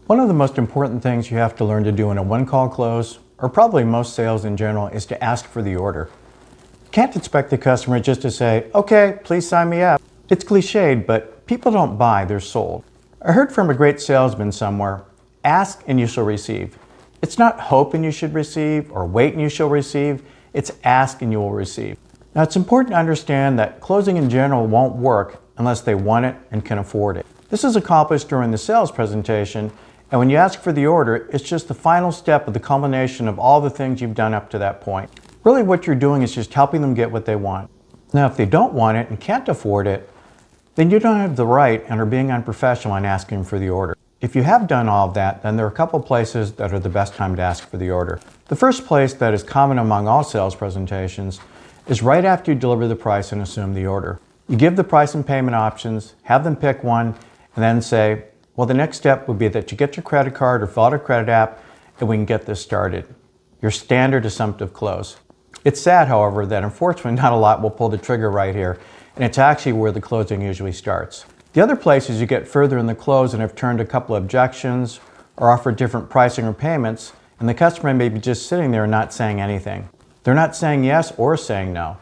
One of the most important things you have to learn to do in a one-call close, or probably most sales in general, is to ask for the order. You can't expect the customer just to say, "Okay, please sign me up." It's cliched, but people don't buy, they're sold. I heard from a great salesman somewhere, ask and you shall receive. It's not hope and you should receive or wait and you shall receive, it's ask and you will receive. Now it's important to understand that closing in general won't work unless they want it and can afford it. This is accomplished during the sales presentation, and when you ask for the order, it's just the final step of the culmination of all the things you've done up to that point. Really what you're doing is just helping them get what they want. Now if they don't want it and can't afford it, then you don't have the right and are being unprofessional in asking for the order. If you have done all of that, then there are a couple places that are the best time to ask for the order. The first place that is common among all sales presentations is right after you deliver the price and assume the order. You give the price and payment options, have them pick one, and then say, well, the next step would be that you get your credit card or fill out a credit app and we can get this started. Your standard assumptive close. It's sad, however, that unfortunately not a lot will pull the trigger right here, and it's actually where the closing usually starts. The other place is you get further in the close and have turned a couple of objections or offered different pricing or payments, and the customer may be just sitting there and not saying anything. They're not saying yes or saying no.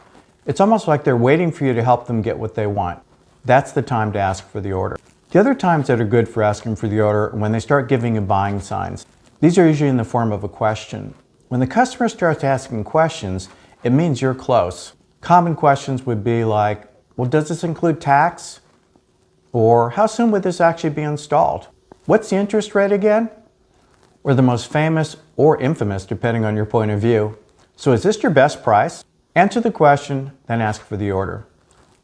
It's almost like they're waiting for you to help them get what they want. That's the time to ask for the order. The other times that are good for asking for the order are when they start giving you buying signs. These are usually in the form of a question. When the customer starts asking questions, it means you're close. Common questions would be like, well, does this include tax? Or how soon would this actually be installed? What's the interest rate again? Or the most famous or infamous, depending on your point of view, so is this your best price? Answer the question, then ask for the order.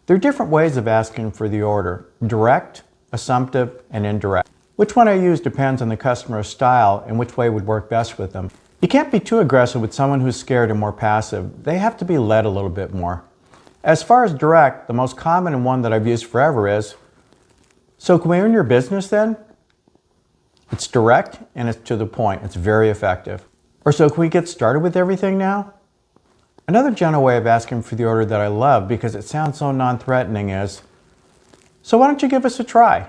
There are different ways of asking for the order: direct, assumptive, and indirect. Which one I use depends on the customer's style and which way would work best with them. You can't be too aggressive with someone who's scared and more passive. They have to be led a little bit more. As far as direct, the most common and one that I've used forever is, so can we earn your business then? It's direct and it's to the point. It's very effective. Or so can we get started with everything now? Another general way of asking for the order that I love because it sounds so non-threatening is, so why don't you give us a try?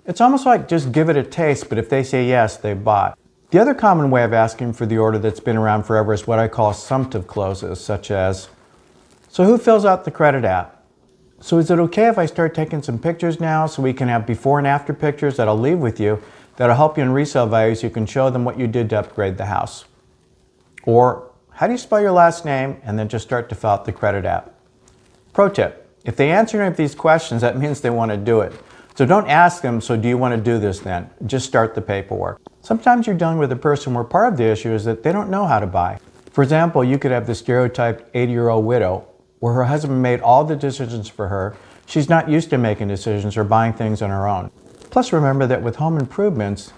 It's almost like just give it a taste, but if they say yes, they've bought. The other common way of asking for the order that's been around forever is what I call assumptive closes, such as, so who fills out the credit app? So is it okay if I start taking some pictures now so we can have before and after pictures that I'll leave with you that'll help you in resale value so you can show them what you did to upgrade the house? Or how do you spell your last name? And then just start to fill out the credit app. Pro tip. If they answer any of these questions, that means they want to do it. So don't ask them, so do you want to do this then? Just start the paperwork. Sometimes you're dealing with a person where part of the issue is that they don't know how to buy. For example, you could have the stereotyped 80-year-old widow where her husband made all the decisions for her. She's not used to making decisions or buying things on her own. Plus remember that with home improvements,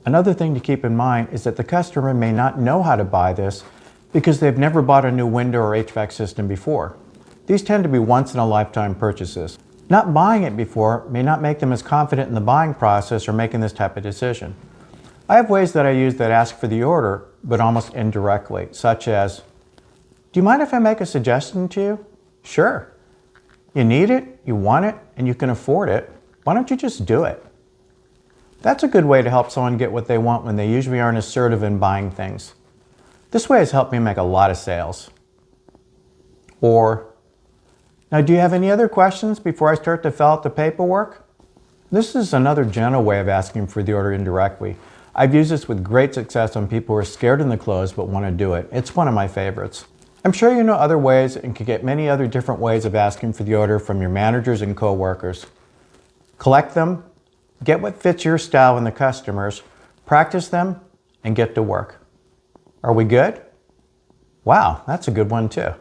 another thing to keep in mind is that the customer may not know how to buy this because they've never bought a new window or HVAC system before. These tend to be once-in-a-lifetime purchases. Not buying it before may not make them as confident in the buying process or making this type of decision. I have ways that I use that ask for the order, but almost indirectly, such as, do you mind if I make a suggestion to you? Sure. You need it, you want it, and you can afford it. Why don't you just do it? That's a good way to help someone get what they want when they usually aren't assertive in buying things. This way has helped me make a lot of sales. Or, now do you have any other questions before I start to fill out the paperwork? This is another general way of asking for the order indirectly. I've used this with great success on people who are scared in the close but want to do it. It's one of my favorites. I'm sure you know other ways and can get many other different ways of asking for the order from your managers and co-workers. Collect them, get what fits your style and the customers, practice them, and get to work. Are we good? Wow, that's a good one too.